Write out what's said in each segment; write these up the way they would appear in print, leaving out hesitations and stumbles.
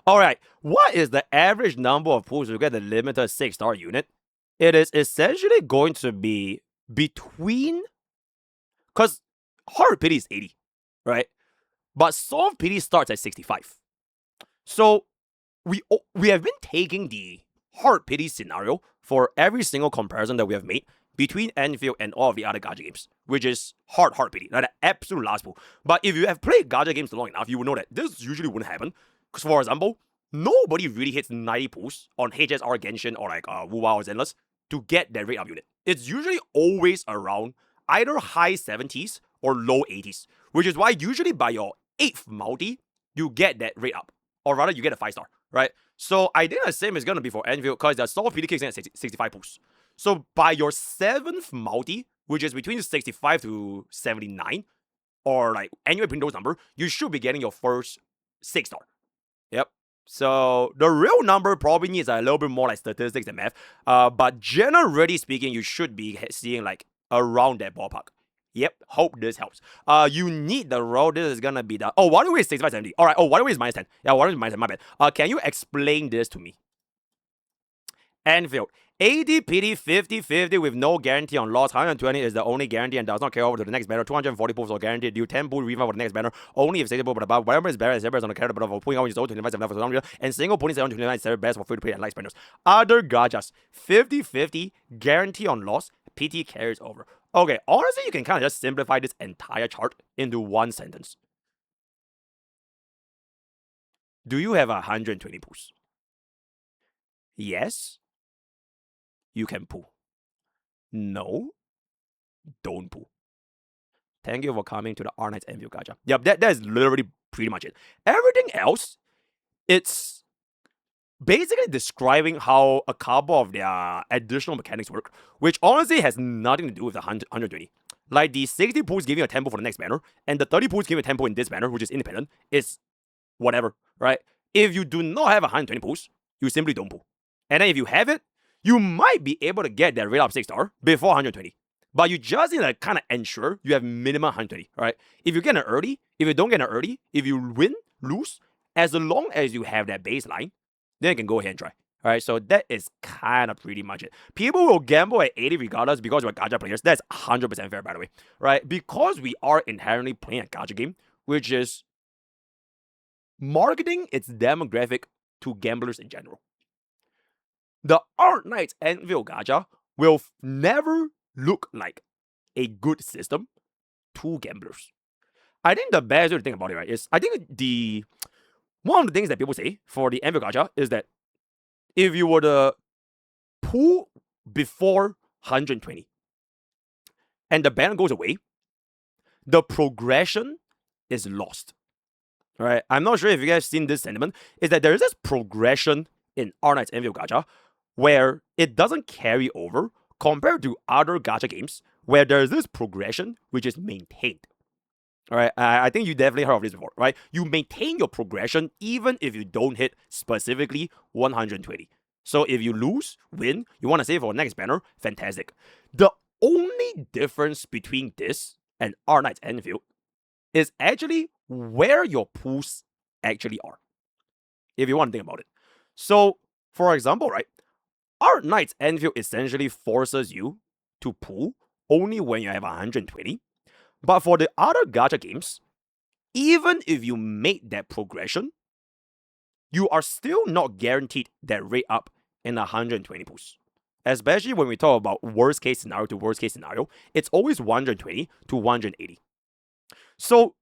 All right, what is the average number of pulls to get the limited 6-star unit? It is essentially going to be between, because hard pity is 80, right? But soft pity starts at 65. So we have been taking the hard pity scenario for every single comparison that we have made between Endfield and all of the other Gacha games, which is hard pity, like the absolute last pull. But if you have played Gacha games long enough, you will know that this usually wouldn't happen. Because for example, nobody really hits 90 pulls on HSR Genshin or like Wuwa or Zenless to get that rate up unit. It's usually always around either high 70s or low 80s, which is why usually by your 8th multi, you get that rate up. Or rather, you get a 5-star, right? So I think the same is going to be for Endfield because the soft PD kicks in at 65 pulls. So by your 7th multi, which is between 65 to 79, or like anywhere between those numbers, you should be getting your first 6-star. Yep. So the real number probably needs a little bit more like statistics and math. But generally speaking, you should be seeing like around that ballpark. Yep, hope this helps. You need the roll. This is gonna be the... Oh, water weight is 65, 70. Alright, oh, water weight is minus 10. Yeah, water weight is minus 10, my bad. Can you explain this to me? Endfield. AD PD 50-50 with no guarantee on loss. 120 is the only guarantee and does not carry over to the next banner. 240 pulls are guaranteed. Do 10 pull refund for the next banner. Only if 60 pull but above. Whatever is better is on the character, but for pulling out which is 25 for longer. And single pulling 729 is best for free to play and light spenders. Other gachas. 50-50 guarantee on loss. PT carries over. Okay, honestly, you can kind of just simplify this entire chart into one sentence. Do you have 120 pulls? Yes. You can pull. No. Don't pull. Thank you for coming to the R-Knights Endfield Gacha. Yep, that is literally pretty much it. Everything else, it's basically describing how a couple of their additional mechanics work, which honestly has nothing to do with the 120. Like the 60 pulls giving a 10 pull for the next banner, and the 30 pulls giving a 10 pull in this banner, which is independent, is whatever, right? If you do not have 120 pulls, you simply don't pull. And then if you have it, you might be able to get that rate up 6-star before 120. But you just need to kind of ensure you have minimum 120, right? If you get it early, if you don't get it early, if you win, lose, as long as you have that baseline, then you can go ahead and try. All right, so that is kind of pretty much it. People will gamble at 80 regardless because we're Gacha players. That's 100% fair, by the way, right? Because we are inherently playing a Gacha game, which is marketing its demographic to gamblers in general. The R-Knights Endfield Gacha will never look like a good system to gamblers. I think the best way to think about it, right, is I think one of the things that people say for the Endfield Gacha is that if you were to pull before 120 and the banner goes away, the progression is lost. All right, I'm not sure if you guys seen this sentiment, is that there is this progression in R-Knights Endfield Gacha where it doesn't carry over compared to other Gacha games where there's this progression which is maintained. All right, I think you definitely heard of this before, right? You maintain your progression even if you don't hit specifically 120. So if you lose, win, you want to save for next banner, fantastic. The only difference between this and R-Knights Endfield is actually where your pulls actually are, if you want to think about it. So, for example, right, R-Knights Endfield essentially forces you to pull only when you have 120. But for the other Gacha games, even if you make that progression, you are still not guaranteed that rate up in 120 pulls. Especially when we talk about worst case scenario to worst case scenario, it's always 120 to 180. So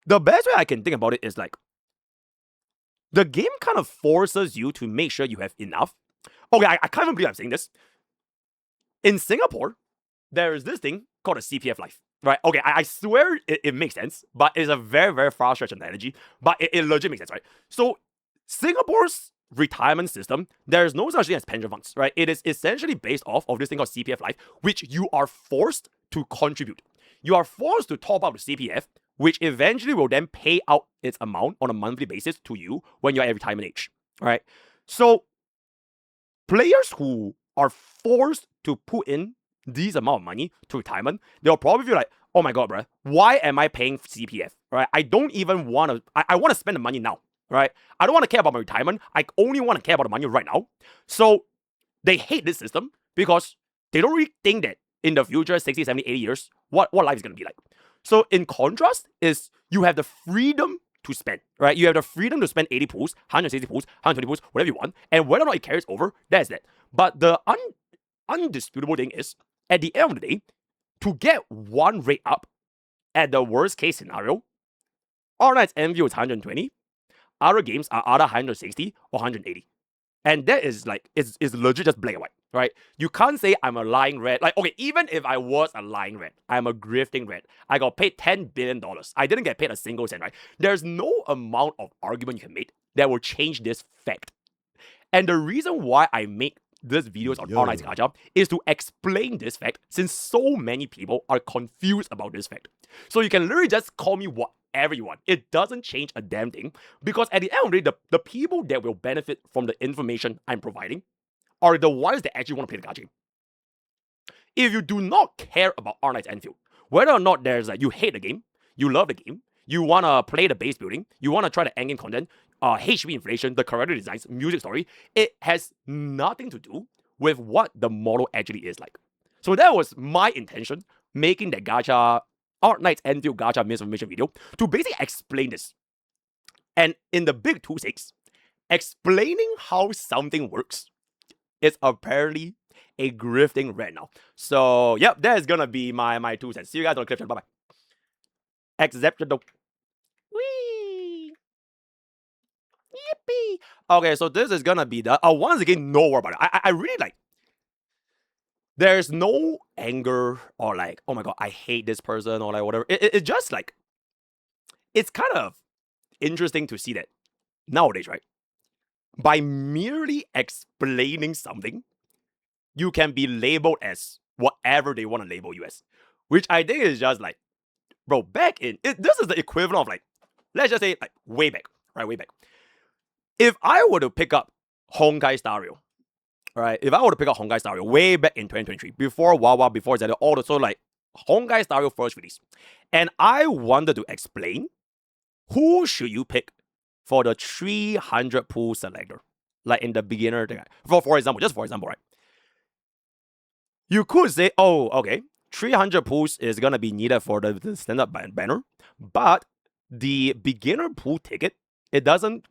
the best way I can think about it is like, the game kind of forces you to make sure you have enough. Okay, I can't even believe I'm saying this. In Singapore, there is this thing called a CPF life. Right, okay, I swear it makes sense, but it's a very, very far stretch analogy, but it legit makes sense, right? So, Singapore's retirement system, there is no such thing as pension funds, right? It is essentially based off of this thing called CPF Life, which you are forced to contribute. You are forced to top up the CPF, which eventually will then pay out its amount on a monthly basis to you when you're at retirement age, right? So, players who are forced to put in these amount of money to retirement, they'll probably feel like, oh my god, bro, why am I paying CPF? Right? I don't even want to. I want to spend the money now. Right? I don't want to care about my retirement. I only want to care about the money right now. So they hate this system because they don't really think that in the future, 60, 70, 80 years, what life is going to be like. So in contrast is you have the freedom to spend, right? You have the freedom to spend 80 pools, 160 pools, 120 pools, whatever you want. And whether or not it carries over, that's that. But the undisputable thing is, at the end of the day, to get one rate up at the worst case scenario, All Knight's Endfield is 120, other games are either 160 or 180. And that is like, it's legit just black and white, right? You can't say I'm a lying rat. Like, okay, even if I was a lying rat, I'm a grifting rat. I got paid $10 billion. I didn't get paid a single cent, right? There's no amount of argument you can make that will change this fact. And the reason why I make these videos on online Gacha is to explain this fact, since so many people are confused about this fact. So you can literally just call me whatever you want. It doesn't change a damn thing, because at the end of the day, the people that will benefit from the information I'm providing are the ones that actually want to play the gacha game. If you do not care about All Knight's Endfield, whether or not there's you hate the game, you love the game, you want to play the base building, you want to try the endgame content, HP inflation, the character designs, music story, it has nothing to do with what the model actually is like. So that was my intention, making the gacha, All Knight's Endfield gacha misinformation video, to basically explain this. And in the big 2.6, explaining how something works is apparently a grifting right now. So, yep, that is gonna be my 2 cents. See you guys on the clip. Bye bye. Exceptional. Whee! Yippee! Okay, so this is gonna be the. Once again, no worry about it. I really like. There's no anger or like, oh my god, I hate this person or like whatever. It's just like, it's kind of interesting to see that nowadays, right? By merely explaining something, you can be labeled as whatever they want to label you as. Which I think is just like, bro, back in, this is the equivalent of like, let's just say like way back, right? Way back. If I were to pick up Honkai Star Rail, right? If I were to pick up Honkai Star Rail way back in 2023, before Wawa, before Zelda, all the, so like Honkai Star Rail first release, and I wanted to explain who should you pick for the 300 pool selector, like in the beginner thing. For example, just for example, right? You could say, oh, okay, 300 pools is gonna be needed for the standard banner, but the beginner pool ticket, it doesn't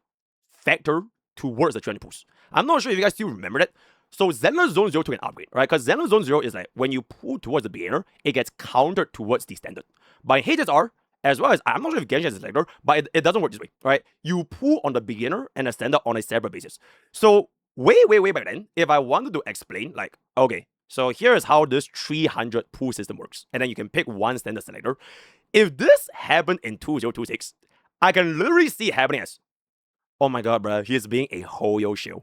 factor towards the 300 pools. I'm not sure if you guys still remember that. So Zenless Zone 0 to an upgrade, right? Because Zenless Zone 0 is like when you pull towards the beginner, it gets countered towards the standard. But HSR, as well as, I'm not sure if Genshin is a selector, but it doesn't work this way, right? You pull on the beginner and the standard on a separate basis. So way back then, if I wanted to explain, like, okay, so here is how this 300 pool system works. And then you can pick one standard selector. If this happened in 2026, I can literally see it happening as, oh my god, bro, he's being a Hoyo shield.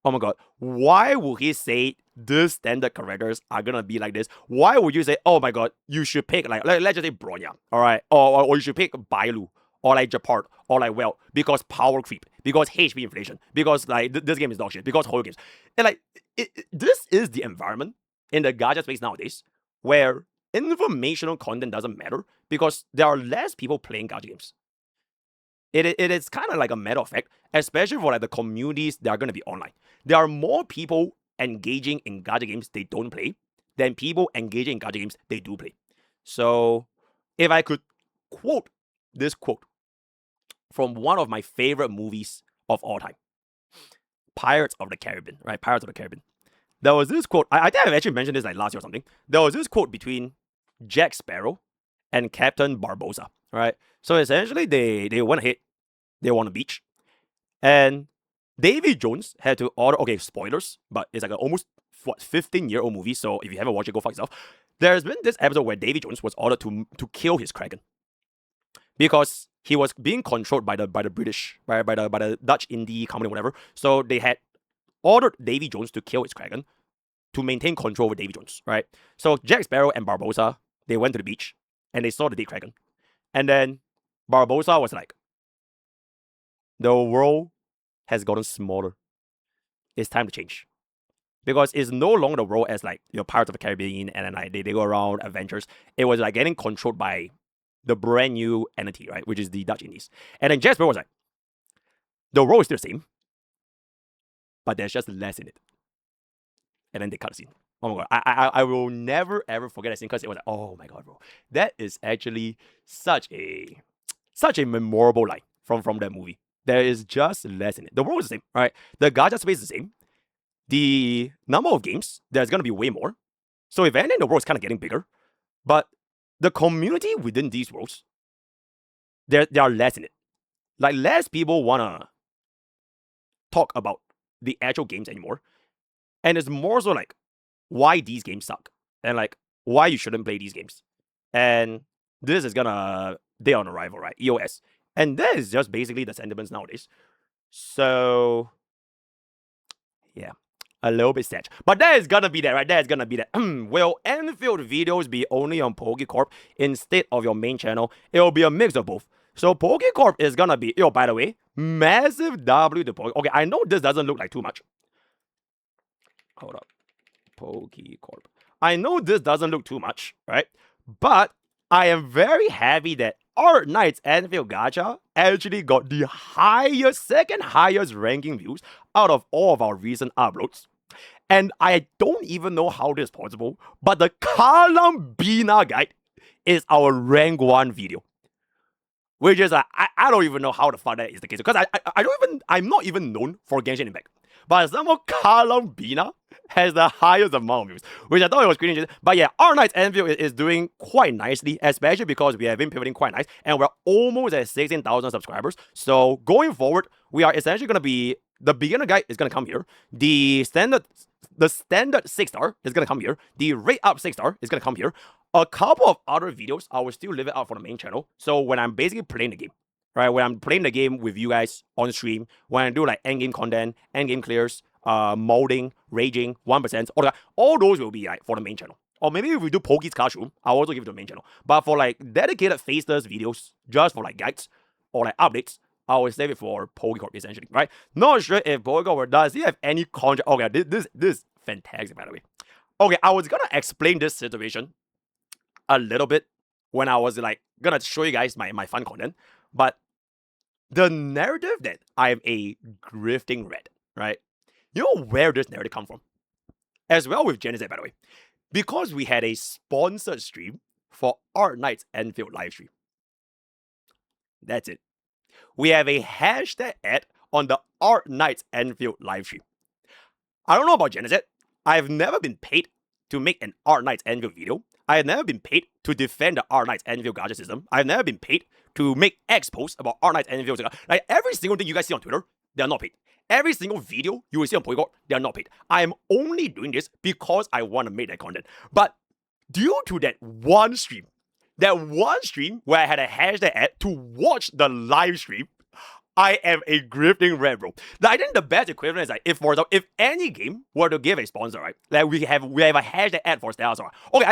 Oh my god, why would he say these standard characters are gonna be like this? Why would you say, oh my god, you should pick like let's just say Bronya, alright? Or you should pick Bailu, or like Japart, or like well, because power creep, because HP inflation, because like this game is dog shit, because Hoyo games. And like this is the environment in the gacha space nowadays where informational content doesn't matter because there are less people playing gacha games. It is kind of like a matter of fact, especially for like the communities that are going to be online. There are more people engaging in gacha games they don't play than people engaging in gacha games they do play. So if I could quote this quote from one of my favorite movies of all time, Pirates of the Caribbean, right? Pirates of the Caribbean. There was this quote, I think I've actually mentioned this like last year or something. There was this quote between Jack Sparrow and Captain Barbossa, right? So essentially they went ahead, they were on the beach, and Davy Jones had to order, okay, spoilers, but it's like an almost, 15-year-old movie, so if you haven't watched it, go fuck yourself. There's been this episode where Davy Jones was ordered to kill his Kraken because he was being controlled by the British, by the Dutch Indie company, whatever. So they had ordered Davy Jones to kill his Kraken to maintain control over Davy Jones, right? So Jack Sparrow and Barbossa, they went to the beach and they saw the dead Kraken. And then Barbossa was like, the world has gotten smaller. It's time to change. Because it's no longer the role as like your Pirates of the Caribbean and then like they go around adventures. It was like getting controlled by the brand new entity, right? Which is the Dutch Indies. And then Jasper was like, the role is still the same, but there's just less in it. And then they cut the scene. Oh my god, I will never ever forget that scene because it was like, oh my god, bro, that is actually such a memorable line from that movie. There is just less in it. The world is the same, right? The gacha space is the same. The number of games, there's gonna be way more. So if anything, the world is kind of getting bigger. But the community within these worlds, there are less in it. Like less people wanna talk about the actual games anymore. And it's more so like why these games suck. And like why you shouldn't play these games. And this is gonna day on arrival, right? EOS. And that is just basically the sentiments nowadays. So yeah, a little bit sad. But that is gonna be that, right? That is gonna be that. Will Endfield videos be only on PokeCorp instead of your main channel? It will be a mix of both. So PokeCorp is gonna be, by the way, massive W to Poke. Okay, I know this doesn't look like too much. Hold up. PokeCorp. I know this doesn't look too much, right? But I am very happy that Art Knight's Endfield Gacha actually got the second highest ranking views out of all of our recent uploads. And I don't even know how this is possible, but the Kalambina guide is our rank 1 video. Which is I don't even know how the fuck that is the case. Because I'm not even known for Genshin Impact. But somehow Kalambina has the highest amount of views, which I thought it was pretty interesting. But yeah, our Knight's Endfield is doing quite nicely, especially because we have been pivoting quite nice, and we're almost at 16,000 subscribers. So going forward, we are essentially going to be, the beginner guide is going to come here, the standard 6-star is going to come here, the rate up 6-star is going to come here. A couple of other videos, I will still leave it out for the main channel. So when I'm basically playing the game, right, when I'm playing the game with you guys on stream, when I do like endgame content, endgame clears, molding, raging, 1%, all those will be like for the main channel. Or maybe if we do Poke's classroom, I'll also give it to the main channel. But for like dedicated faceless videos, just for like guides or like updates, I will save it for PokeCorp essentially, right? Not sure if PokeCorp does he have any contract. Okay, this is fantastic, by the way. Okay, I was gonna explain this situation a little bit when I was like gonna show you guys my fun content, but the narrative that I'm a grifting red, right? You know where this narrative come from? As well with Genesis, by the way. Because we had a sponsored stream for Art Knight's Endfield live stream. That's it. We have a hashtag ad on the Art Knight's Endfield live stream. I don't know about Genesis. I've never been paid to make an Art Knight's Endfield video. I have never been paid to defend the Art Knight's Endfield gacha system. I've never been paid to make X posts about Art Knight's Endfield. Like every single thing you guys see on Twitter, they are not paid. Every single video you will see on PokeCorp, they are not paid. I am only doing this because I want to make that content. But due to that one stream where I had a hashtag ad to watch the live stream, I am a grifting red, bro. Like, I think the best equivalent is like, if for example, if any game were to give a sponsor, right? Like we have a hashtag ad for Stellar Sora. Okay,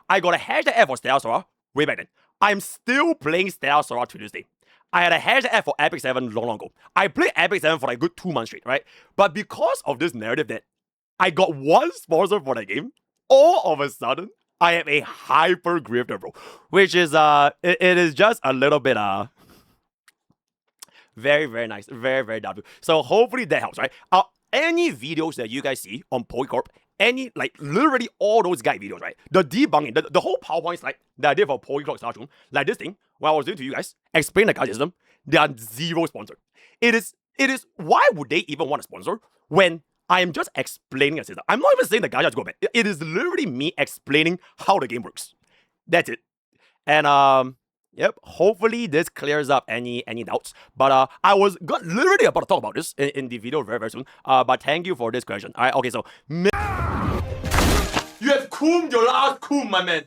I got a hashtag ad for Stellar Sora way back then. I'm still playing Stellar Sora to this day. I had a hashtag ad for Epic 7 long ago. I played Epic 7 for like a good 2 months straight, right? But because of this narrative that I got one sponsor for the game, all of a sudden, I am a hyper grifter, bro. Which is, it is just a little bit, very, very nice. Very, very W. So hopefully that helps, right? Any videos that you guys see on PokeCorp, any, like, literally all those guide videos, right? The debunking, the whole PowerPoint slide that I did for PokeCorp Classroom, like this thing, when I was doing to you guys, explain the gacha system, they are zero sponsored. It is, why would they even want to sponsor when I am just explaining a system? I'm not even saying the gacha is go bad. It is literally me explaining how the game works. That's it. And, yep, hopefully this clears up any doubts. But I was literally about to talk about this in the video very, very soon. But thank you for this question. Alright, okay, so... You have cooled your last cool, my man.